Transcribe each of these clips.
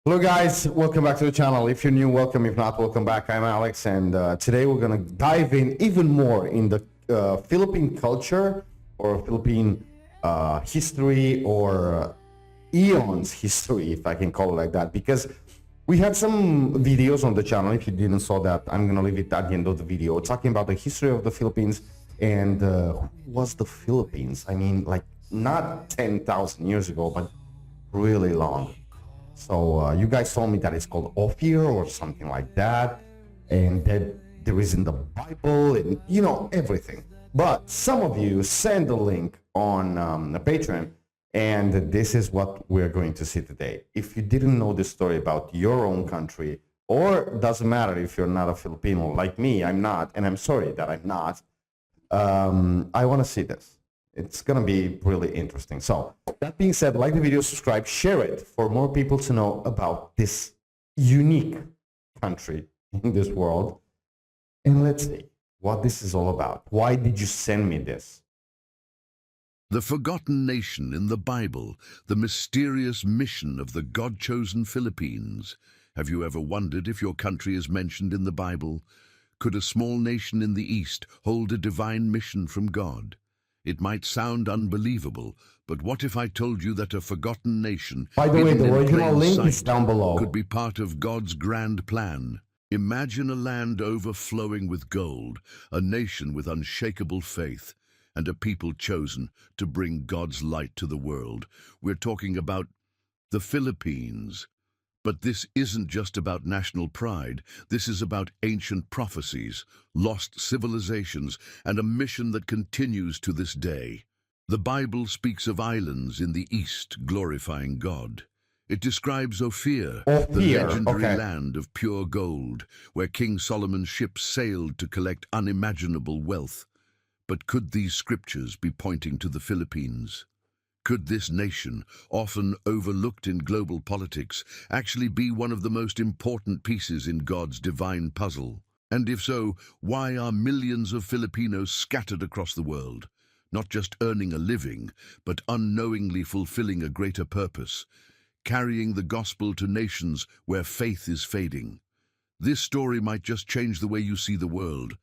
Hello guys, welcome back to the channel. If you're new, welcome. If not, welcome back. I'm Alex, and today we're gonna dive in even more in the Philippine culture or Philippine history or eons history, if I can call it like that, because we had some videos on the channel. If you didn't saw that, I'm gonna leave it at the end of the video, talking about the history of the Philippines and who was the Philippines. I mean, like not 10,000 years ago, but really long. So you guys told me that it's called Ophir or something like that, and that there is in the Bible and you know everything. But some of you send the link on the Patreon, and this is what we're going to see today. If you didn't know the story about your own country, or doesn't matter if you're not a Filipino like me, I'm not, and I'm sorry that I'm not. I want to see this. It's going to be really interesting. So that being said, like the video, subscribe, share it for more people to know about this unique country in this world. And let's see what this is all about. Why did you send me this? The forgotten nation in the Bible, the mysterious mission of the God-chosen Philippines. Have you ever wondered if your country is mentioned in the Bible? Could a small nation in the East hold a divine mission from God? It might sound unbelievable, but what if I told you that a forgotten nation, By the way, the original link is sight, down below, could be part of God's grand plan? Imagine a land overflowing with gold, a nation with unshakable faith, and a people chosen to bring God's light to the world. We're talking about the Philippines. But this isn't just about national pride. This is about ancient prophecies, lost civilizations, and a mission that continues to this day. The Bible speaks of islands in the east glorifying God. It describes Ophir, the legendary land of pure gold, where King Solomon's ships sailed to collect unimaginable wealth. But could these scriptures be pointing to the Philippines? Could this nation, often overlooked in global politics, actually be one of the most important pieces in God's divine puzzle? And if so, why are millions of Filipinos scattered across the world, not just earning a living, but unknowingly fulfilling a greater purpose, carrying the gospel to nations where faith is fading? This story might just change the way you see the world.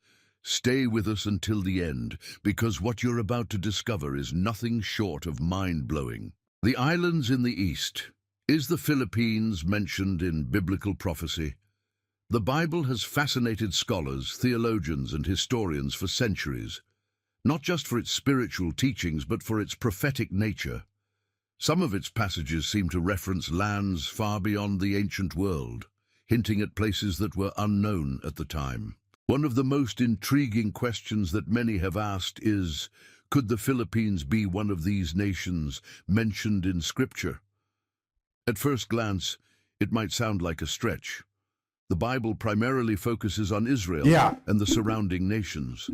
Stay with us until the end, because what you're about to discover is nothing short of mind-blowing. The islands in the East. Is the Philippines mentioned in biblical prophecy? The Bible has fascinated scholars, theologians, and historians for centuries, not just for its spiritual teachings, but for its prophetic nature. Some of its passages seem to reference lands far beyond the ancient world, hinting at places that were unknown at the time. One of the most intriguing questions that many have asked is, could the Philippines be one of these nations mentioned in Scripture? At first glance, it might sound like a stretch. The Bible primarily focuses on Israel and the surrounding nations.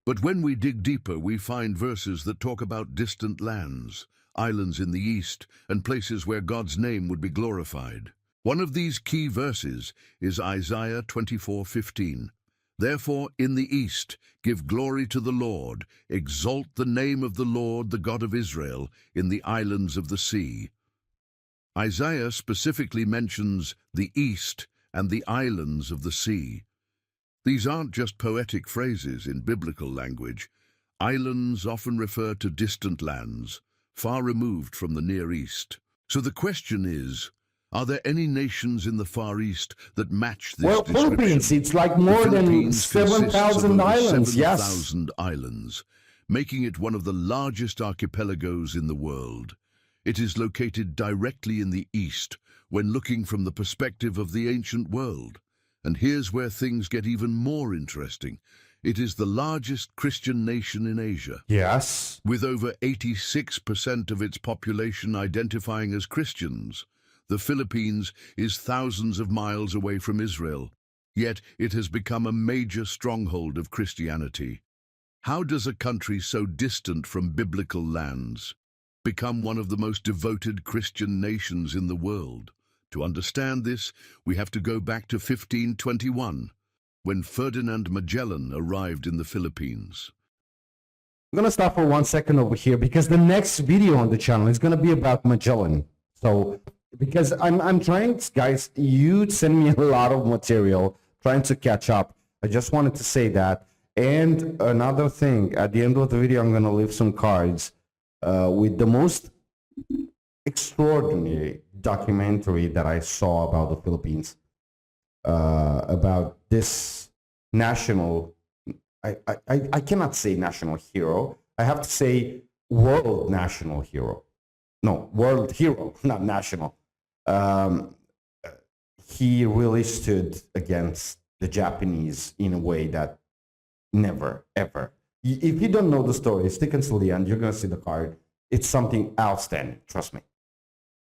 But when we dig deeper, we find verses that talk about distant lands, islands in the East, and places where God's name would be glorified. One of these key verses is Isaiah 24:15. Therefore, in the East, give glory to the Lord, exalt the name of the Lord, the God of Israel, in the islands of the sea. Isaiah specifically mentions the East and the islands of the sea. These aren't just poetic phrases in biblical language. Islands often refer to distant lands, far removed from the Near East. So the question is, are there any nations in the Far East that match this description? Philippines, it's like more than 7,000 islands, 7,000 islands, making it one of the largest archipelagos in the world. It is located directly in the East when looking from the perspective of the ancient world. And here's where things get even more interesting. It is the largest Christian nation in Asia. Yes. With over 86% of its population identifying as Christians. The Philippines is thousands of miles away from Israel, yet it has become a major stronghold of Christianity. How does a country so distant from biblical lands become one of the most devoted Christian nations in the world? To understand this, we have to go back to 1521, when Ferdinand Magellan arrived in the Philippines. I'm going to stop for 1 second over here because the next video on the channel is going to be about Magellan. So because I'm trying, guys. You send me a lot of material, trying to catch up. I just wanted to say that. And another thing, at the end of the video, I'm gonna leave some cards with the most extraordinary documentary that I saw about the Philippines, about this national. I cannot say national hero. I have to say world national hero. No, world hero, not national. He really stood against the Japanese in a way that never, ever. If you don't know the story, stick until the end. You're going to see the card. It's something outstanding. Trust me.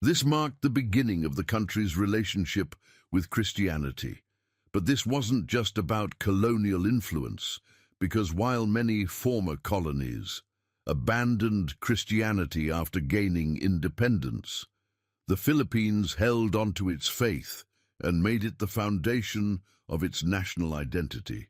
This marked the beginning of the country's relationship with Christianity. But this wasn't just about colonial influence, because while many former colonies abandoned Christianity after gaining independence, the Philippines held onto its faith and made it the foundation of its national identity.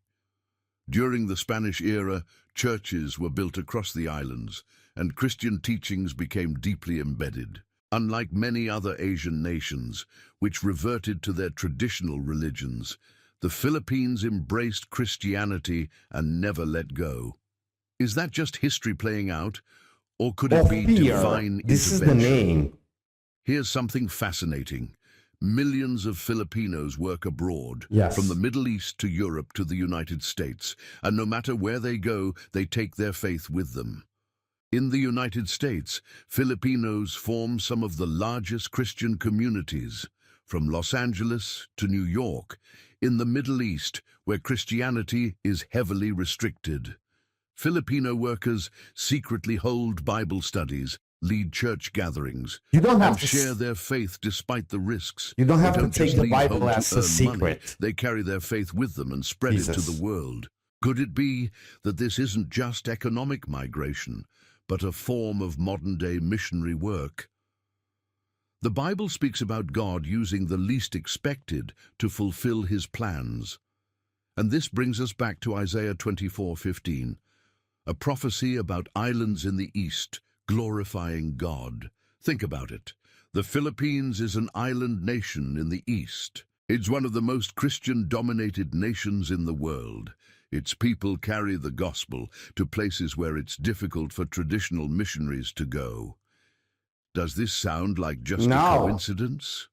During the Spanish era, churches were built across the islands, and Christian teachings became deeply embedded. Unlike many other Asian nations, which reverted to their traditional religions, the Philippines embraced Christianity and never let go. Is that just history playing out, or could it be divine intervention? This is the name. Here's something fascinating. Millions of Filipinos work abroad, Yes. from the Middle East to Europe to the United States, and no matter where they go, they take their faith with them. In the United States, Filipinos form some of the largest Christian communities, from Los Angeles to New York. In the Middle East, where Christianity is heavily restricted, Filipino workers secretly hold Bible studies, lead church gatherings, You don't have and to share their faith despite the risks. You don't have They to just take the leave Bible home to as a earn secret. money. They carry their faith with them and spread it to Jesus. the world. Could it be that this isn't just economic migration, but a form of modern-day missionary work? The Bible speaks about God using the least expected to fulfill his plans. And this brings us back to Isaiah 24:15, a prophecy about islands in the east glorifying God. Think about it. The Philippines is an island nation in the east. It's one of the most Christian-dominated nations in the world. Its people carry the gospel to places where it's difficult for traditional missionaries to go. Does this sound like just a coincidence?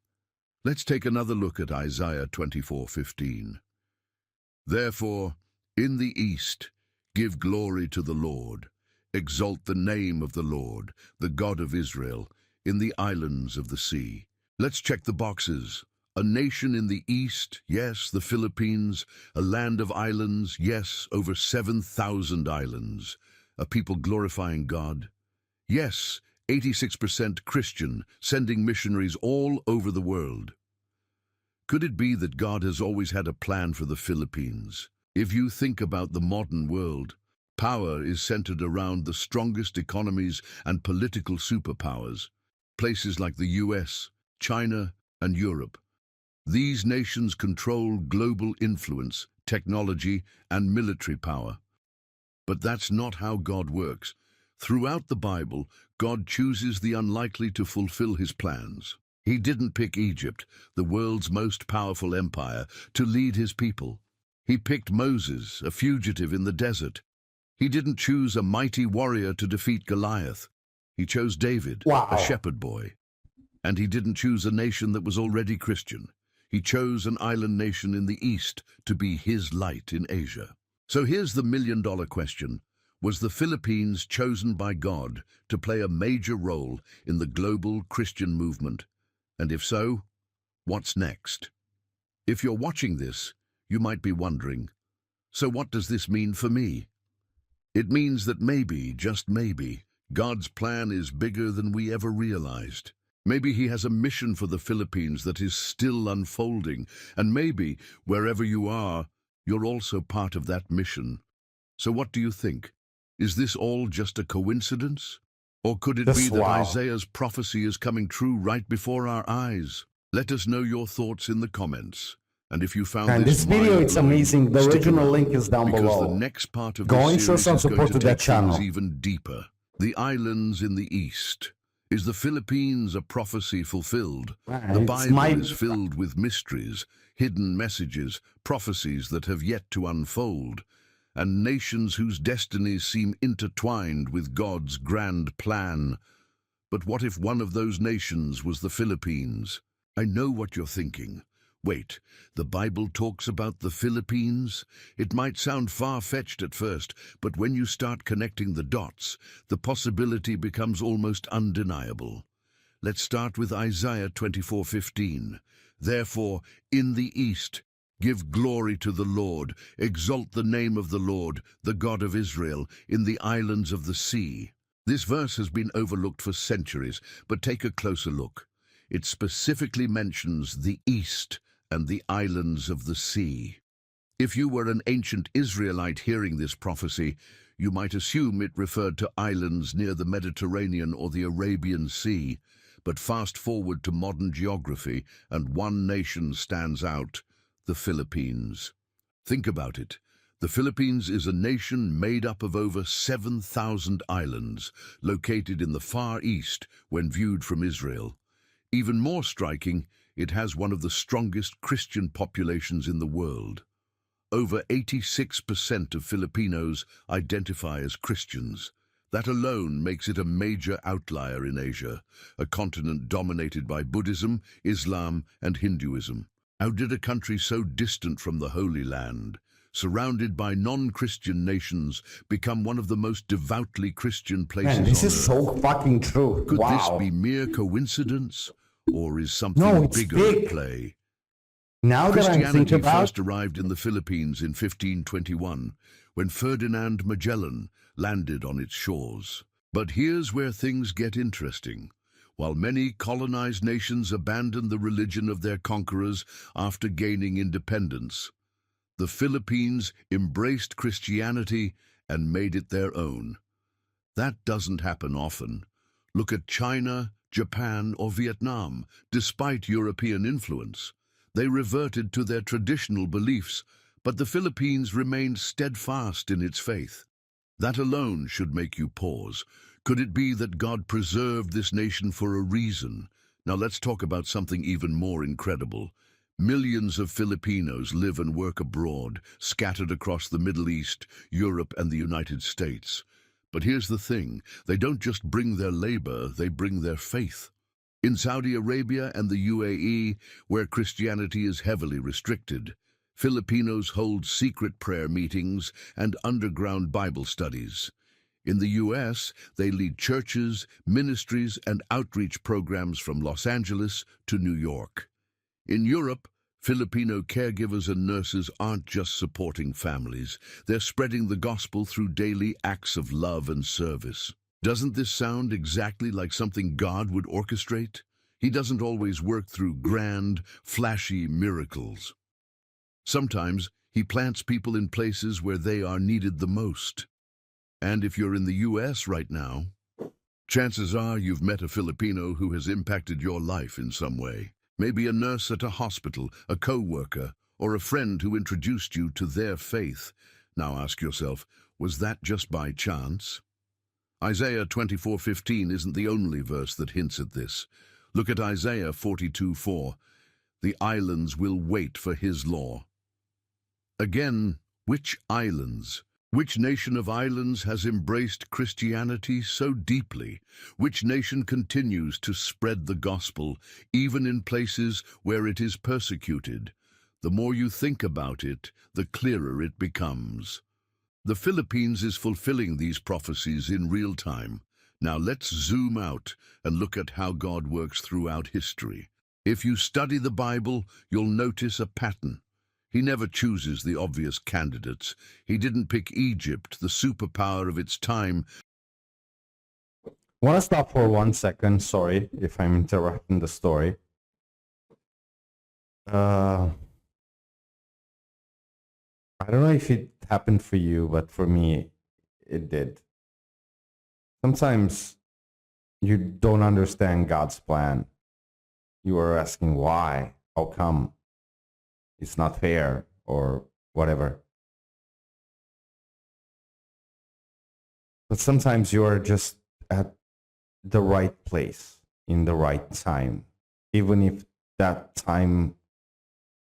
Let's take another look at Isaiah 24:15. Therefore, in the east, give glory to the Lord. Exalt the name of the Lord, the God of Israel, in the islands of the sea. Let's check the boxes. A nation in the east, yes, the Philippines. A land of islands, yes, over 7,000 islands. A people glorifying God. Yes, 86% Christian, sending missionaries all over the world. Could it be that God has always had a plan for the Philippines? If you think about the modern world, power is centered around the strongest economies and political superpowers, places like the US, China, and Europe. These nations control global influence, technology, and military power. But that's not how God works. Throughout the Bible, God chooses the unlikely to fulfill his plans. He didn't pick Egypt, the world's most powerful empire, to lead his people. He picked Moses, a fugitive in the desert. He didn't choose a mighty warrior to defeat Goliath. He chose David, a shepherd boy. And he didn't choose a nation that was already Christian. He chose an island nation in the east to be his light in Asia. So here's the million-dollar question. Was the Philippines chosen by God to play a major role in the global Christian movement? And if so, what's next? If you're watching this, you might be wondering, so what does this mean for me? It means that maybe, just maybe, God's plan is bigger than we ever realized. Maybe he has a mission for the Philippines that is still unfolding, and maybe, wherever you are, you're also part of that mission. So what do you think? Is this all just a coincidence? Or could it be that Isaiah's prophecy is coming true right before our eyes? Let us know your thoughts in the comments. And if you found this video, it's amazing. The original link is down below. Because the next part of this series is going to take things even deeper. The islands in the east. Is the Philippines a prophecy fulfilled? Man, The it's Bible is filled with mysteries, hidden messages, prophecies that have yet to unfold, and nations whose destinies seem intertwined with God's grand plan. But what if one of those nations was the Philippines? I know what you're thinking. Wait, the Bible talks about the Philippines? It might sound far-fetched at first, but when you start connecting the dots, the possibility becomes almost undeniable. Let's start with Isaiah 24:15. Therefore, in the east, give glory to the Lord, exalt the name of the Lord, the God of Israel, in the islands of the sea. This verse has been overlooked for centuries, but take a closer look. It specifically mentions the east and the islands of the sea. If you were an ancient Israelite hearing this prophecy, you might assume it referred to islands near the Mediterranean or the Arabian Sea. But fast forward to modern geography, and one nation stands out: the Philippines. Think about it. The Philippines is a nation made up of over 7,000 islands, located in the Far East when viewed from Israel. Even more striking, it has one of the strongest Christian populations in the world. Over 86% of Filipinos identify as Christians. That alone makes it a major outlier in Asia, a continent dominated by Buddhism, Islam, and Hinduism. How did a country so distant from the Holy Land, surrounded by non-Christian nations, become one of the most devoutly Christian places Man, this on is earth? so fucking true. Could Wow. this be mere coincidence, or is something No, it's bigger big. at play? Now that I'm Christianity thinking about first arrived in the Philippines in 1521, when Ferdinand Magellan landed on its shores. But here's where things get interesting. While many colonized nations abandoned the religion of their conquerors after gaining independence, the Philippines embraced Christianity and made it their own. That doesn't happen often. Look at China, Japan, or Vietnam. Despite European influence, they reverted to their traditional beliefs, but the Philippines remained steadfast in its faith. That alone should make you pause. Could it be that God preserved this nation for a reason? Now let's talk about something even more incredible. Millions of Filipinos live and work abroad, scattered across the Middle East, Europe, and the United States. But here's the thing, they don't just bring their labor, they bring their faith. In Saudi Arabia and the UAE, where Christianity is heavily restricted, Filipinos hold secret prayer meetings and underground Bible studies. In the US, they lead churches, ministries, and outreach programs from Los Angeles to New York. In Europe, Filipino caregivers and nurses aren't just supporting families, they're spreading the gospel through daily acts of love and service. Doesn't this sound exactly like something God would orchestrate? He doesn't always work through grand, flashy miracles. Sometimes he plants people in places where they are needed the most. And if you're in the US right now, chances are you've met a Filipino who has impacted your life in some way. Maybe a nurse at a hospital, a co-worker, or a friend who introduced you to their faith. Now ask yourself, was that just by chance? Isaiah 24:15 isn't the only verse that hints at this. Look at Isaiah 42:4. The islands will wait for his law. Again, which islands? Which nation of islands has embraced Christianity so deeply? Which nation continues to spread the gospel, even in places where it is persecuted? The more you think about it, the clearer it becomes. The Philippines is fulfilling these prophecies in real time. Now let's zoom out and look at how God works throughout history. If you study the Bible, you'll notice a pattern. He never chooses the obvious candidates. He didn't pick Egypt, the superpower of its time. want to stop for 1 second. Sorry if I'm interrupting the story. I don't know if it happened for you, but for me, it did. Sometimes you don't understand God's plan. You are asking why, how come, it's not fair, or whatever. But sometimes you are just at the right place in the right time, even if that time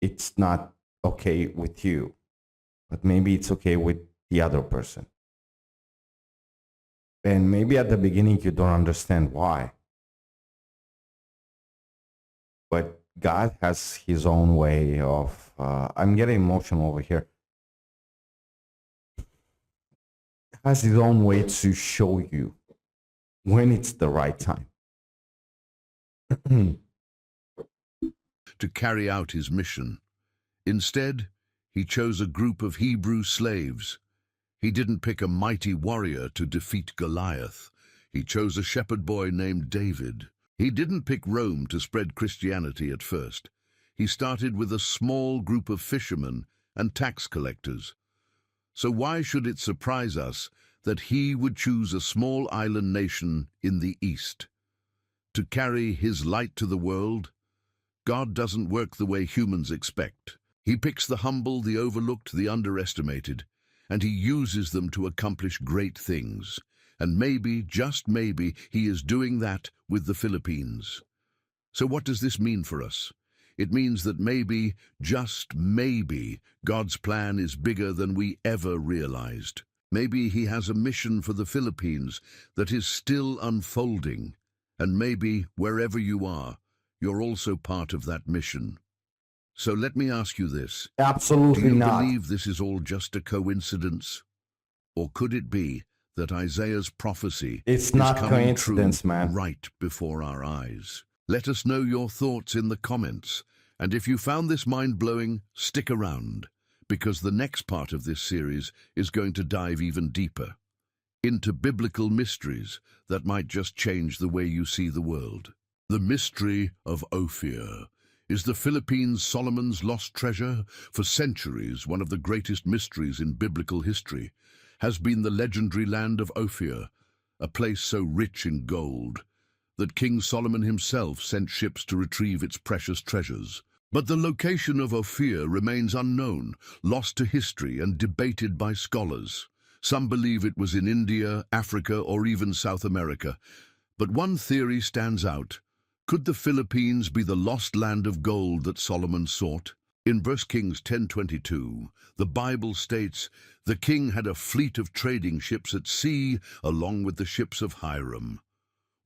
it's not okay with you, but maybe it's okay with the other person. And maybe at the beginning you don't understand why, but God has his own way of, I'm getting emotional over here, has his own way to show you when it's the right time. To carry out his mission. Instead, he chose a group of Hebrew slaves. He didn't pick a mighty warrior to defeat Goliath. He chose a shepherd boy named David. He didn't pick Rome to spread Christianity at first. He started with a small group of fishermen and tax collectors. So why should it surprise us that he would choose a small island nation in the East? To carry his light to the world? God doesn't work the way humans expect. He picks the humble, the overlooked, the underestimated, and he uses them to accomplish great things. And maybe, just maybe, he is doing that with the Philippines. So what does this mean for us? It means that maybe, just maybe, God's plan is bigger than we ever realized. Maybe he has a mission for the Philippines that is still unfolding. And maybe, wherever you are, you're also part of that mission. So let me ask you this. Absolutely Do you not. believe this is all just a coincidence? Or could it be that Isaiah's prophecy It's is not coming coincidence, true man. right before our eyes? Let us know your thoughts in the comments. And if you found this mind-blowing, stick around, because the next part of this series is going to dive even deeper into biblical mysteries that might just change the way you see the world. The mystery of Ophir. Is the Philippines Solomon's lost treasure? For centuries, one of the greatest mysteries in biblical history has been the legendary land of Ophir, a place so rich in gold that King Solomon himself sent ships to retrieve its precious treasures. But the location of Ophir remains unknown, lost to history and debated by scholars. Some believe it was in India, Africa, or even South America. But one theory stands out. Could the Philippines be the lost land of gold that Solomon sought? In 1 Kings 10:22, the Bible states, "The king had a fleet of trading ships at sea, along with the ships of Hiram.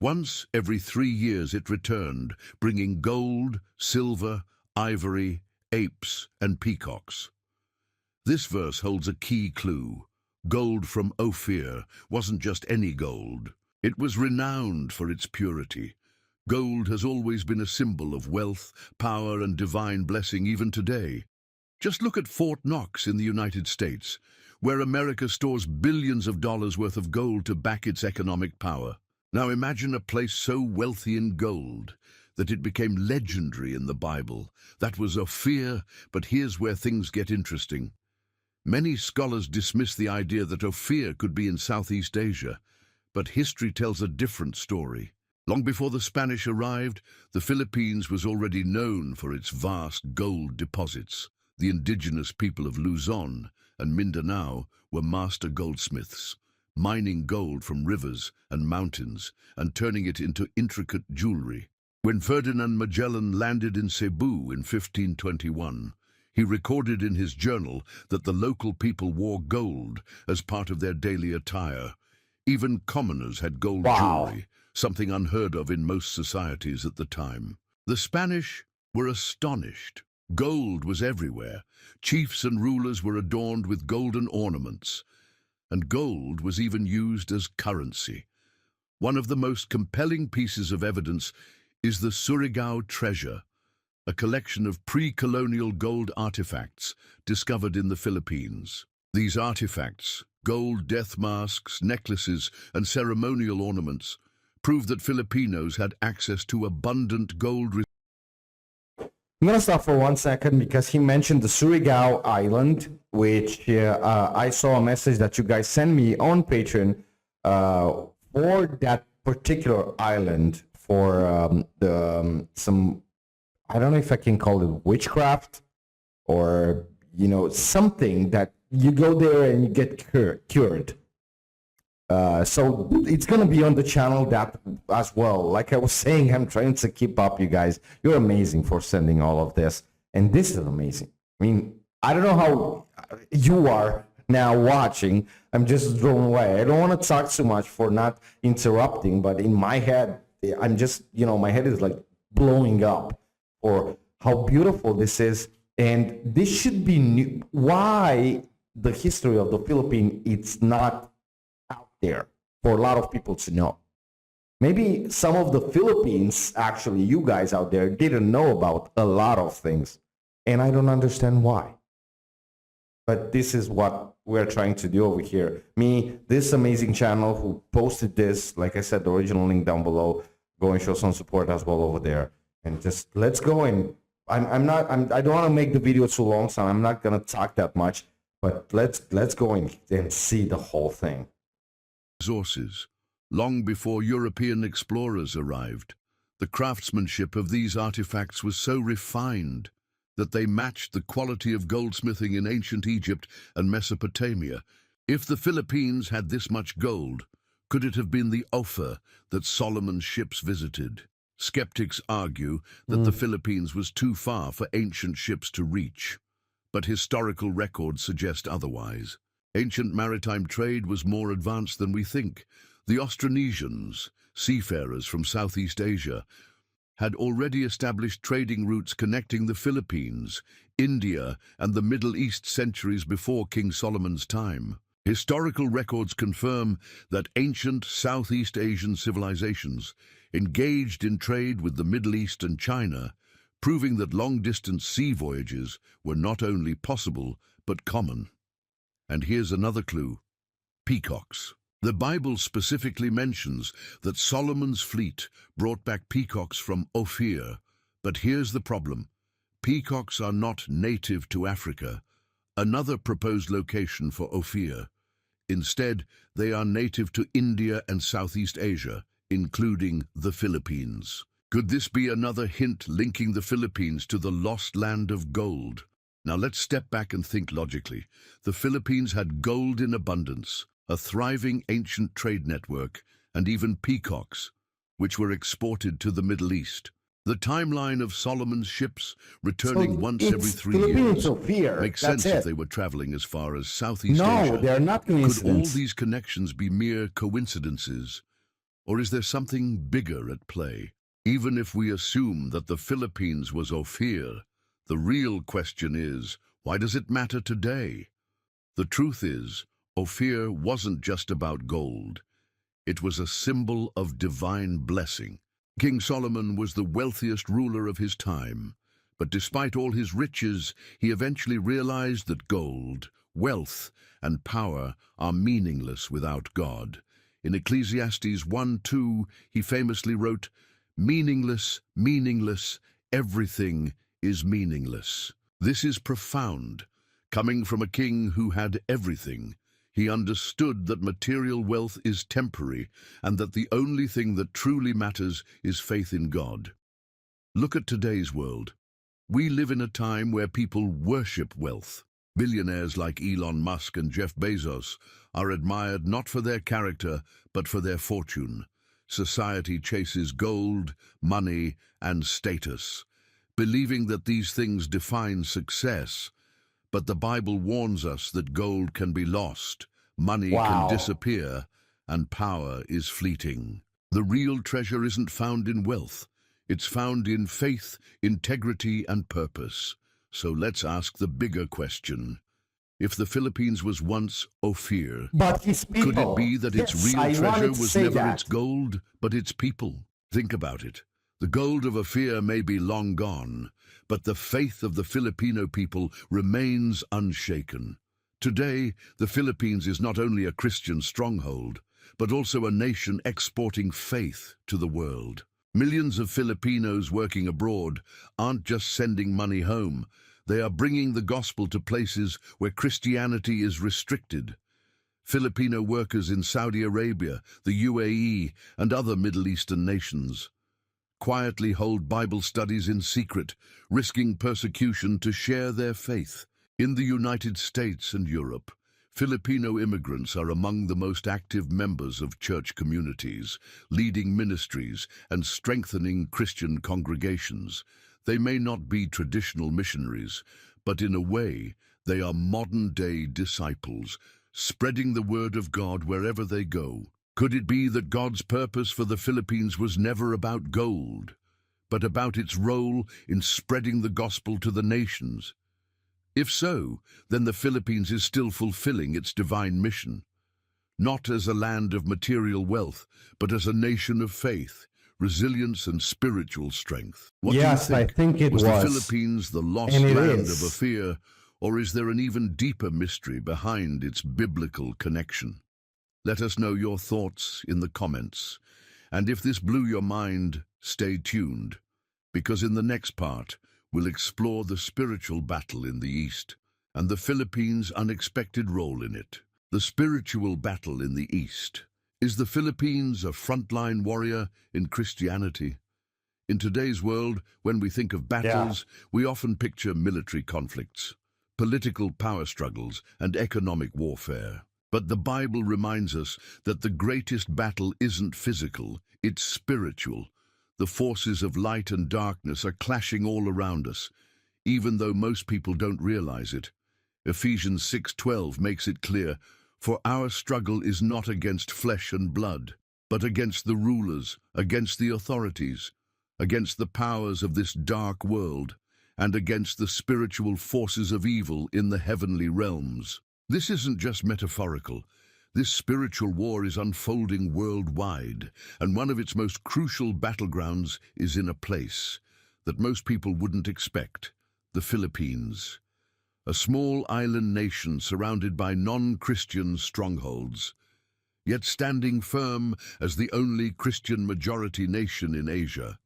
Once every 3 years it returned, bringing gold, silver, ivory, apes, and peacocks." This verse holds a key clue. Gold from Ophir wasn't just any gold. It was renowned for its purity. Gold has always been a symbol of wealth, power, and divine blessing even today. Just look at Fort Knox in the United States, where America stores billions of dollars worth of gold to back its economic power. Now imagine a place so wealthy in gold that it became legendary in the Bible. That was Ophir, but here's where things get interesting. Many scholars dismiss the idea that Ophir could be in Southeast Asia, but history tells a different story. Long before the Spanish arrived, the Philippines was already known for its vast gold deposits. The indigenous people of Luzon and Mindanao were master goldsmiths, mining gold from rivers and mountains and turning it into intricate jewelry. When Ferdinand Magellan landed in Cebu in 1521, he recorded in his journal that the local people wore gold as part of their daily attire. Even commoners had gold jewelry, something unheard of in most societies at the time. The Spanish were astonished. Gold was everywhere. Chiefs and rulers were adorned with golden ornaments, and gold was even used as currency. One of the most compelling pieces of evidence is the Surigao treasure, a collection of pre-colonial gold artifacts discovered in the Philippines. These artifacts, gold death masks, necklaces, and ceremonial ornaments, prove that Filipinos had access to abundant gold. I'm going to stop for 1 second because he mentioned the Surigao Island, which I saw a message that you guys sent me on Patreon for that particular island for some, I don't know if I can call it witchcraft or, something that you go there and you get cured. So it's gonna be on the channel that as well. Like I was saying, I'm trying to keep up, you guys. You're amazing for sending all of this, and this is amazing. I mean, I don't know how you are now watching. I'm just blown away. I don't want to talk too much for not interrupting, but in my head, I'm just, my head is like blowing up for how beautiful this is, and this should be new. Why the history of the Philippines? It's not out there for a lot of people to know. Maybe some of the Philippines, actually, you guys out there, didn't know about a lot of things, and I don't understand why. But this is what we're trying to do over here. Me, this amazing channel who posted this, like I said, the original link down below. Go and show some support as well over there, and just let's go. And I don't want to make the video too long, so I'm not gonna talk that much. But let's go and see the whole thing. Resources. Long before European explorers arrived, the craftsmanship of these artifacts was so refined that they matched the quality of goldsmithing in ancient Egypt and Mesopotamia. If the Philippines had this much gold, could it have been the Ophir that Solomon's ships visited? Skeptics argue that the Philippines was too far for ancient ships to reach, but historical records suggest otherwise. Ancient maritime trade was more advanced than we think. The Austronesians, seafarers from Southeast Asia, had already established trading routes connecting the Philippines, India, and the Middle East centuries before King Solomon's time. Historical records confirm that ancient Southeast Asian civilizations engaged in trade with the Middle East and China, proving that long-distance sea voyages were not only possible, but common. And here's another clue: peacocks. The Bible specifically mentions that Solomon's fleet brought back peacocks from Ophir, but here's the problem. Peacocks are not native to Africa, another proposed location for Ophir. Instead, they are native to India and Southeast Asia, including the Philippines. Could this be another hint linking the Philippines to the lost land of gold? Now let's step back and think logically. The Philippines had gold in abundance, a thriving ancient trade network, and even peacocks, which were exported to the Middle East. The timeline of Solomon's ships returning once every 3 years makes sense if they were traveling as far as Southeast Asia. No, they're not coincidences. Could all these connections be mere coincidences? Or is there something bigger at play? Even if we assume that the Philippines was Ophir, the real question is, why does it matter today? The truth is, Ophir wasn't just about gold. It was a symbol of divine blessing. King Solomon was the wealthiest ruler of his time, but despite all his riches, he eventually realized that gold, wealth, and power are meaningless without God. In Ecclesiastes 1:2, he famously wrote, "Meaningless, meaningless, everything is meaningless." This is profound. Coming from a king who had everything, he understood that material wealth is temporary and that the only thing that truly matters is faith in God. Look at today's world. We live in a time where people worship wealth. Billionaires like Elon Musk and Jeff Bezos are admired not for their character, but for their fortune. Society chases gold, money, and status, believing that these things define success. But the Bible warns us that gold can be lost, money can disappear, and power is fleeting. The real treasure isn't found in wealth. It's found in faith, integrity, and purpose. So let's ask the bigger question. If the Philippines was once Ophir, but his people, could it be that its real treasure was never its gold, but its people? Think about it. The gold of Ophir may be long gone, but the faith of the Filipino people remains unshaken. Today, the Philippines is not only a Christian stronghold, but also a nation exporting faith to the world. Millions of Filipinos working abroad aren't just sending money home, they are bringing the gospel to places where Christianity is restricted. Filipino workers in Saudi Arabia, the UAE, and other Middle Eastern nations quietly hold Bible studies in secret, risking persecution to share their faith. In the United States and Europe, Filipino immigrants are among the most active members of church communities, leading ministries and strengthening Christian congregations. They may not be traditional missionaries, but in a way, they are modern-day disciples, spreading the word of God wherever they go. Could it be that God's purpose for the Philippines was never about gold, but about its role in spreading the gospel to the nations? If so, then the Philippines is still fulfilling its divine mission, not as a land of material wealth, but as a nation of faith, resilience and spiritual strength. What Yes, do you think? I think it was. The Philippines the lost And it land is. of Ophir, or is there an even deeper mystery behind its biblical connection? Let us know your thoughts in the comments. And if this blew your mind, stay tuned, because in the next part, we'll explore the spiritual battle in the East and the Philippines' unexpected role in it. The spiritual battle in the East. Is the Philippines a frontline warrior in Christianity? In today's world, when we think of battles, we often picture military conflicts, political power struggles, and economic warfare. But the Bible reminds us that the greatest battle isn't physical, it's spiritual. The forces of light and darkness are clashing all around us, even though most people don't realize it. Ephesians 6:12 makes it clear, "For our struggle is not against flesh and blood, but against the rulers, against the authorities, against the powers of this dark world, and against the spiritual forces of evil in the heavenly realms." This isn't just metaphorical. This spiritual war is unfolding worldwide, and one of its most crucial battlegrounds is in a place that most people wouldn't expect, the Philippines. A small island nation surrounded by non-Christian strongholds, yet standing firm as the only Christian majority nation in Asia.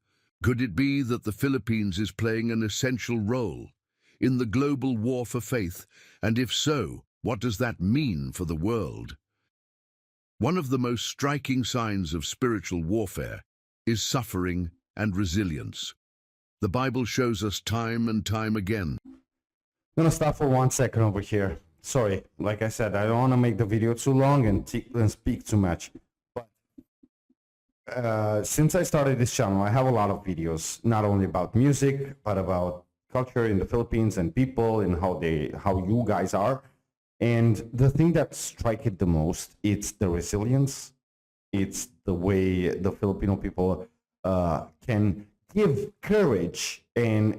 Could it be that the Philippines is playing an essential role in the global war for faith? And if so, what does that mean for the world? One of the most striking signs of spiritual warfare is suffering and resilience. The Bible shows us time and time again. I'm gonna stop for 1 second over here. Sorry, like I said, I don't want to make the video too long and speak too much. But since I started this channel, I have a lot of videos, not only about music, but about culture in the Philippines and people and how you guys are. And the thing that strikes it the most, it's the resilience. It's the way the Filipino people can give courage and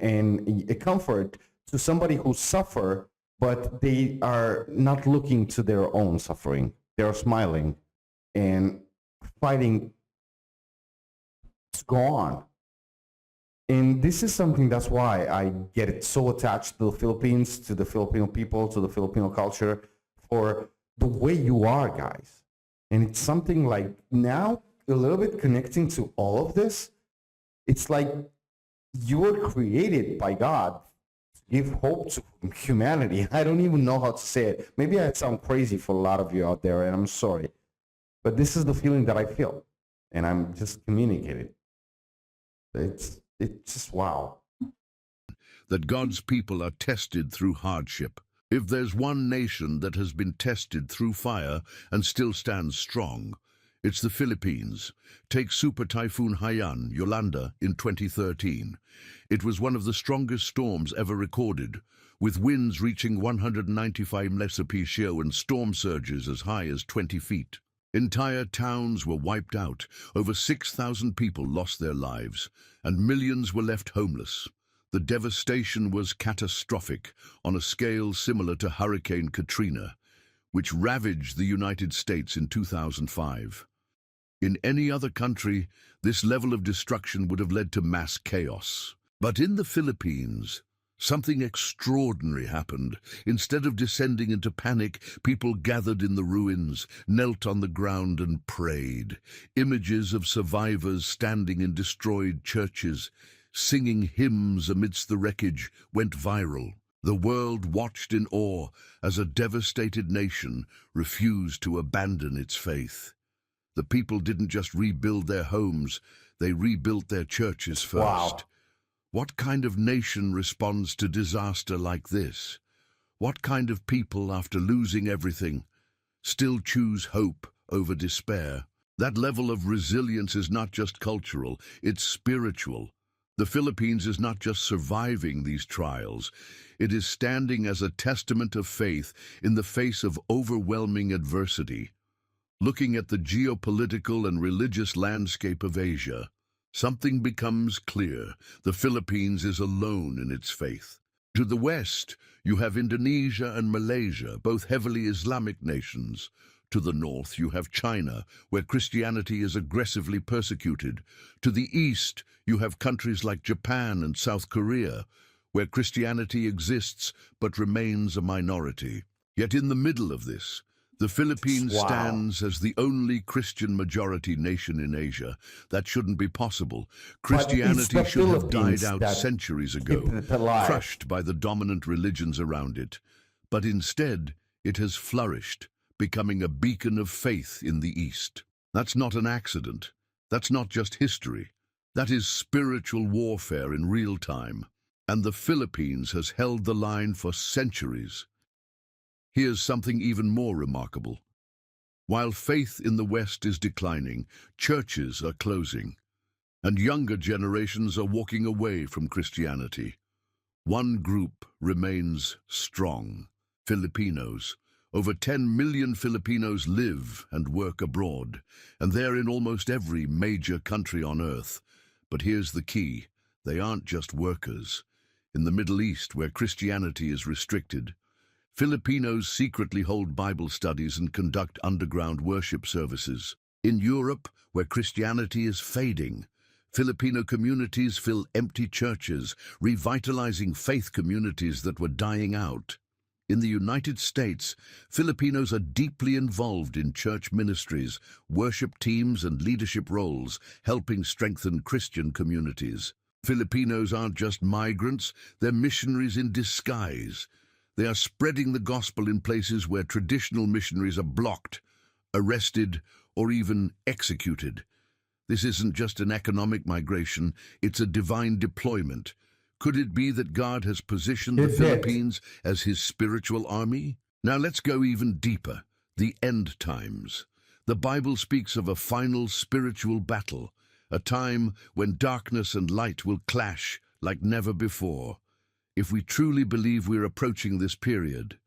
a comfort to somebody who suffer, but they are not looking to their own suffering. They're smiling and fighting to go on. And this is something, that's why I get so attached to the Philippines, to the Filipino people, to the Filipino culture, for the way you are, guys. And it's something like now, a little bit connecting to all of this, it's like you were created by God to give hope to humanity. I don't even know how to say it. Maybe I sound crazy for a lot of you out there, and I'm sorry. But this is the feeling that I feel, and I'm just communicating. It's just wow. That God's people are tested through hardship. If there's one nation that has been tested through fire and still stands strong, it's the Philippines. Take Super Typhoon Haiyan, Yolanda, in 2013. It was one of the strongest storms ever recorded, with winds reaching 195 mph and storm surges as high as 20 feet. Entire towns were wiped out, over 6,000 people lost their lives, and millions were left homeless. The devastation was catastrophic, on a scale similar to Hurricane Katrina, which ravaged the United States in 2005. In any other country, this level of destruction would have led to mass chaos. But in the Philippines, something extraordinary happened. Instead of descending into panic, people gathered in the ruins, knelt on the ground and prayed. Images of survivors standing in destroyed churches, singing hymns amidst the wreckage, went viral. The world watched in awe as a devastated nation refused to abandon its faith. The people didn't just rebuild their homes, they rebuilt their churches first. Wow. What kind of nation responds to disaster like this? What kind of people, after losing everything, still choose hope over despair? That level of resilience is not just cultural, it's spiritual. The Philippines is not just surviving these trials, it is standing as a testament of faith in the face of overwhelming adversity. Looking at the geopolitical and religious landscape of Asia, something becomes clear. The Philippines is alone in its faith. To the west, you have Indonesia and Malaysia, both heavily Islamic nations. To the north, you have China, where Christianity is aggressively persecuted. To the east, you have countries like Japan and South Korea, where Christianity exists but remains a minority. Yet in the middle of this, the Philippines stands as the only Christian majority nation in Asia. That shouldn't be possible. Christianity should have died out centuries ago, crushed by the dominant religions around it. But instead, it has flourished, becoming a beacon of faith in the East. That's not an accident. That's not just history. That is spiritual warfare in real time. And the Philippines has held the line for centuries. Here's something even more remarkable. While faith in the West is declining, churches are closing, and younger generations are walking away from Christianity. One group remains strong: Filipinos. Over 10 million Filipinos live and work abroad, and they're in almost every major country on earth. But here's the key: they aren't just workers. In the Middle East, where Christianity is restricted, Filipinos secretly hold Bible studies and conduct underground worship services. In Europe, where Christianity is fading, Filipino communities fill empty churches, revitalizing faith communities that were dying out. In the United States, Filipinos are deeply involved in church ministries, worship teams, and leadership roles, helping strengthen Christian communities. Filipinos aren't just migrants, they're missionaries in disguise. They are spreading the gospel in places where traditional missionaries are blocked, arrested, or even executed. This isn't just an economic migration, it's a divine deployment. Could it be that God has positioned the Philippines as his spiritual army? Now let's go even deeper: the end times. The Bible speaks of a final spiritual battle, a time when darkness and light will clash like never before. If we truly believe we're approaching this period,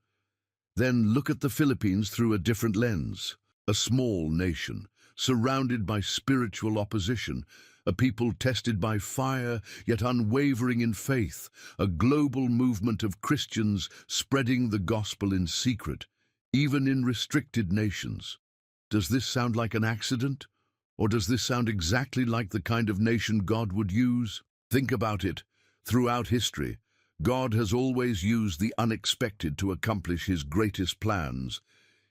then look at the Philippines through a different lens. A small nation, surrounded by spiritual opposition, a people tested by fire, yet unwavering in faith, a global movement of Christians spreading the gospel in secret, even in restricted nations. Does this sound like an accident? Or does this sound exactly like the kind of nation God would use? Think about it. Throughout history, God has always used the unexpected to accomplish his greatest plans.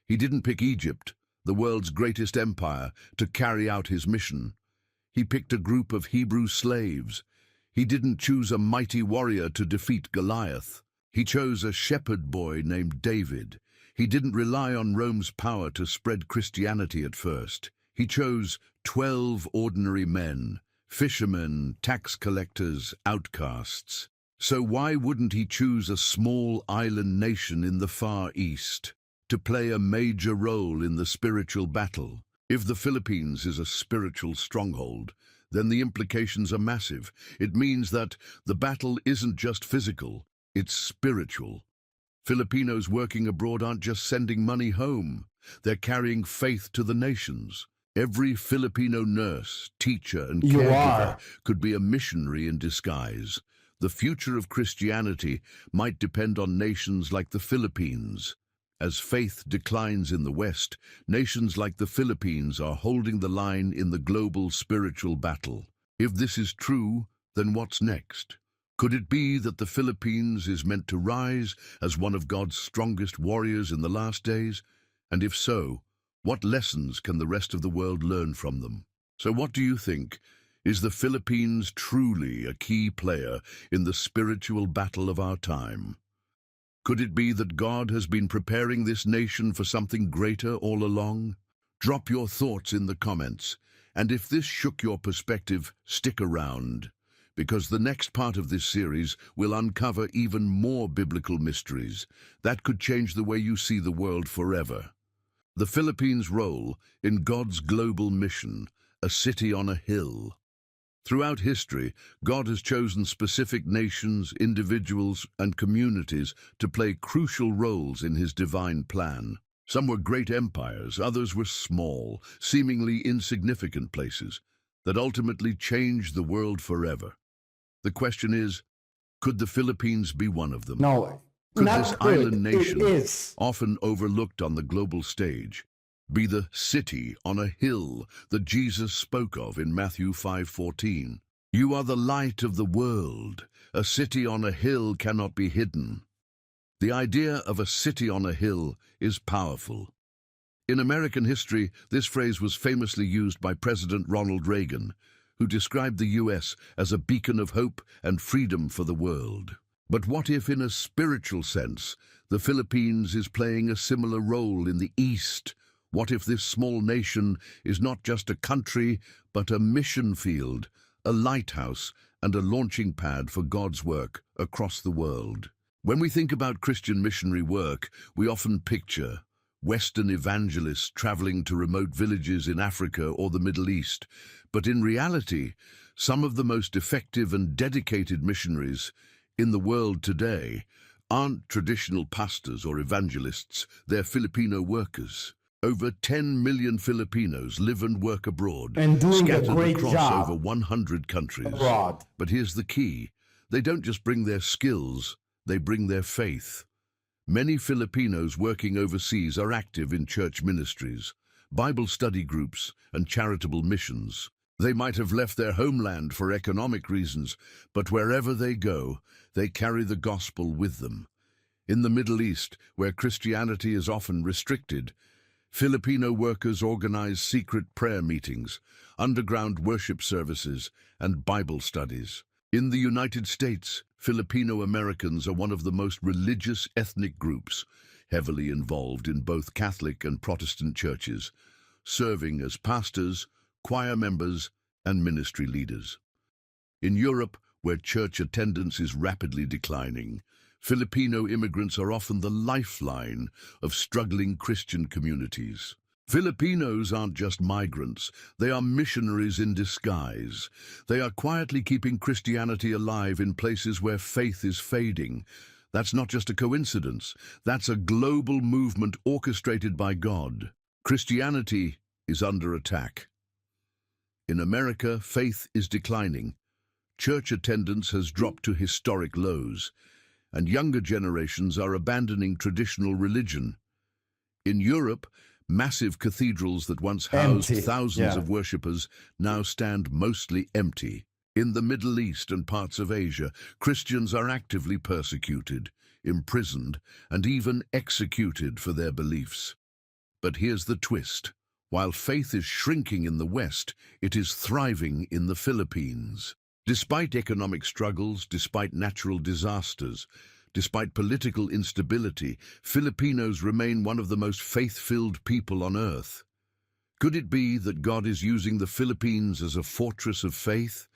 He didn't pick Egypt, the world's greatest empire, to carry out his mission. He picked a group of Hebrew slaves. He didn't choose a mighty warrior to defeat Goliath. He chose a shepherd boy named David. He didn't rely on Rome's power to spread Christianity at first. He chose 12 ordinary men, fishermen, tax collectors, outcasts. So why wouldn't he choose a small island nation in the Far East to play a major role in the spiritual battle? If the Philippines is a spiritual stronghold, then the implications are massive. It means that the battle isn't just physical, it's spiritual. Filipinos working abroad aren't just sending money home, they're carrying faith to the nations. Every Filipino nurse, teacher, and caregiver could be a missionary in disguise. The future of Christianity might depend on nations like the Philippines. As faith declines in the West, nations like the Philippines are holding the line in the global spiritual battle. If this is true, then what's next? Could it be that the Philippines is meant to rise as one of God's strongest warriors in the last days? And if so, what lessons can the rest of the world learn from them? So what do you think? Is the Philippines truly a key player in the spiritual battle of our time? Could it be that God has been preparing this nation for something greater all along? Drop your thoughts in the comments, and if this shook your perspective, stick around, because the next part of this series will uncover even more biblical mysteries that could change the way you see the world forever. The Philippines' role in God's global mission, a city on a hill. Throughout history, God has chosen specific nations, individuals, and communities to play crucial roles in his divine plan. Some were great empires, others were small, seemingly insignificant places that ultimately changed the world forever. The question is, could the Philippines be one of them? No, Could not this could, island nation, it is. often overlooked on the global stage, be the city on a hill that Jesus spoke of in Matthew 5:14? You are the light of the world. A city on a hill cannot be hidden. The idea of a city on a hill is powerful. In American history, this phrase was famously used by President Ronald Reagan, who described the U.S. as a beacon of hope and freedom for the world. But what if, in a spiritual sense, the Philippines is playing a similar role in the East? What if this small nation is not just a country, but a mission field, a lighthouse, and a launching pad for God's work across the world? When we think about Christian missionary work, we often picture Western evangelists traveling to remote villages in Africa or the Middle East. But in reality, some of the most effective and dedicated missionaries in the world today aren't traditional pastors or evangelists, they're Filipino workers. Over 10 million Filipinos live and work abroad, And doing a scattered great across job over 100 countries. abroad. But here's the key. They don't just bring their skills, they bring their faith. Many Filipinos working overseas are active in church ministries, Bible study groups, and charitable missions. They might have left their homeland for economic reasons, but wherever they go, they carry the gospel with them. In the Middle East, where Christianity is often restricted, Filipino workers organize secret prayer meetings, underground worship services, and Bible studies. In the United States, Filipino Americans are one of the most religious ethnic groups, heavily involved in both Catholic and Protestant churches, serving as pastors, choir members, and ministry leaders. In Europe, where church attendance is rapidly declining, Filipino immigrants are often the lifeline of struggling Christian communities. Filipinos aren't just migrants, they are missionaries in disguise. They are quietly keeping Christianity alive in places where faith is fading. That's not just a coincidence, that's a global movement orchestrated by God. Christianity is under attack. In America, faith is declining. Church attendance has dropped to historic lows, and younger generations are abandoning traditional religion. In Europe, massive cathedrals that once housed thousands of worshippers now stand mostly empty. In the Middle East and parts of Asia, Christians are actively persecuted, imprisoned, and even executed for their beliefs. But here's the twist. While faith is shrinking in the West, it is thriving in the Philippines. Despite economic struggles, despite natural disasters, despite political instability, Filipinos remain one of the most faith-filled people on earth. Could it be that God is using the Philippines as a fortress of faith,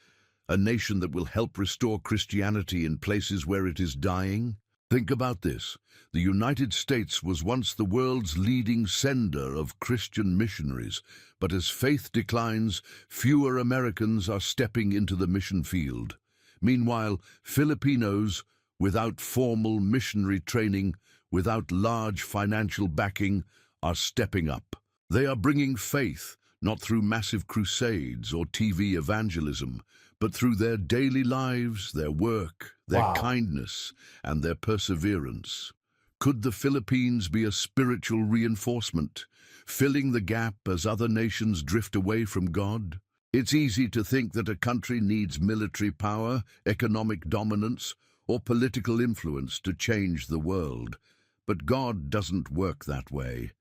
a nation that will help restore Christianity in places where it is dying? Think about this. The United States was once the world's leading sender of Christian missionaries, but as faith declines, fewer Americans are stepping into the mission field. Meanwhile, Filipinos, without formal missionary training, without large financial backing, are stepping up. They are bringing faith, not through massive crusades or TV evangelism, but through their daily lives, their work, their kindness, and their perseverance. Could the Philippines be a spiritual reinforcement, filling the gap as other nations drift away from God? It's easy to think that a country needs military power, economic dominance, or political influence to change the world. But God doesn't work that way.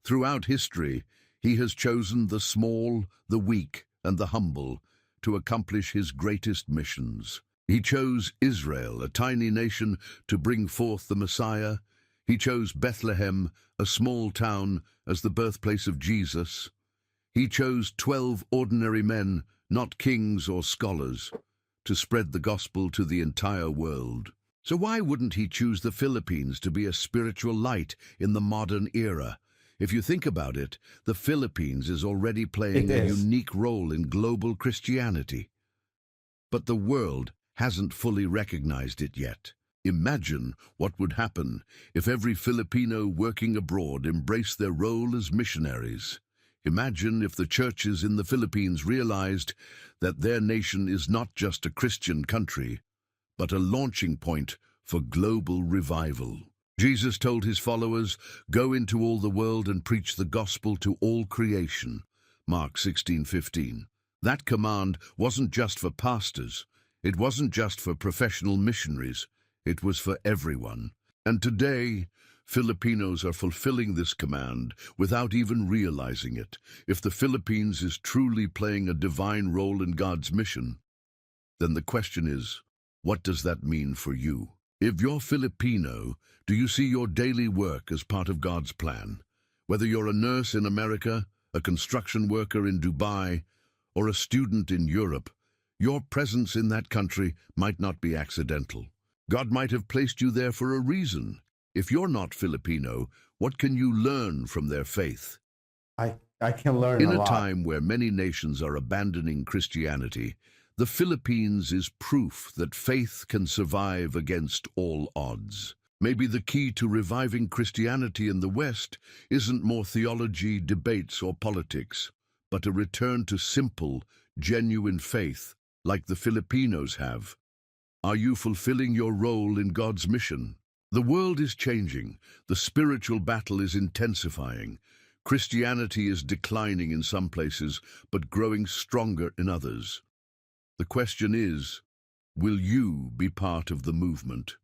Throughout history, He has chosen the small, the weak, and the humble to accomplish His greatest missions. He chose Israel, a tiny nation, to bring forth the Messiah. He chose Bethlehem, a small town, as the birthplace of Jesus. He chose 12 ordinary men, not kings or scholars, to spread the gospel to the entire world. So why wouldn't he choose the Philippines to be a spiritual light in the modern era? If you think about it, the Philippines is already playing a unique role in global Christianity. But the world hasn't fully recognized it yet. Imagine what would happen if every Filipino working abroad embraced their role as missionaries. Imagine if the churches in the Philippines realized that their nation is not just a Christian country, but a launching point for global revival. Jesus told his followers, "Go into all the world and preach the gospel to all creation." Mark 16:15. That command wasn't just for pastors. It wasn't just for professional missionaries. It was for everyone. And today, Filipinos are fulfilling this command without even realizing it. If the Philippines is truly playing a divine role in God's mission, then the question is, what does that mean for you? If you're Filipino, do you see your daily work as part of God's plan? Whether you're a nurse in America, a construction worker in Dubai, or a student in Europe, your presence in that country might not be accidental. God might have placed you there for a reason. If you're not Filipino, what can you learn from their faith? I can learn a lot. In a time where many nations are abandoning Christianity, the Philippines is proof that faith can survive against all odds. Maybe the key to reviving Christianity in the West isn't more theology, debates, or politics, but a return to simple, genuine faith like the Filipinos have. Are you fulfilling your role in God's mission? The world is changing. The spiritual battle is intensifying. Christianity is declining in some places, but growing stronger in others. The question is, will you be part of the movement?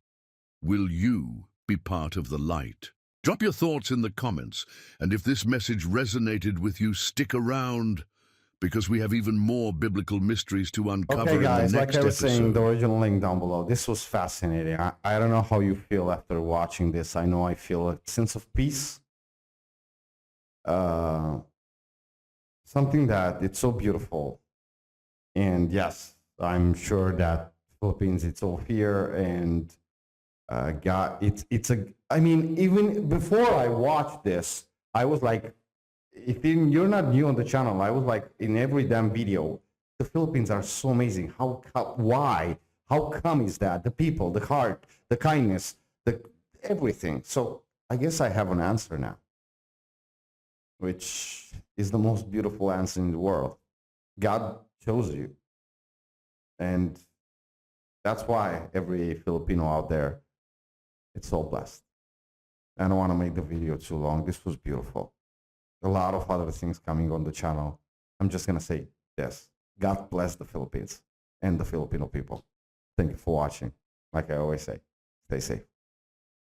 Will you be part of the light? Drop your thoughts in the comments, and if this message resonated with you, stick around, because we have even more biblical mysteries to uncover Okay, guys, in the like next I was saying, episode. the original link down below. This was fascinating. I don't know how you feel after watching this. I know I feel a sense of peace. Something that it's so beautiful. And yes, I'm sure that Philippines, it's Ophir, and God, it's a. I mean, even before I watched this, I was like, if you're not new on the channel, I was like, in every damn video, the Philippines are so amazing. Why? How come is that? The people, the heart, the kindness, the everything. So I guess I have an answer now, which is the most beautiful answer in the world. God chose you. And that's why every Filipino out there, it's so blessed. I don't want to make the video too long. This was beautiful. A lot of other things coming on the channel. I'm just going to say this. God bless the Philippines and the Filipino people. Thank you for watching. Like I always say, stay safe.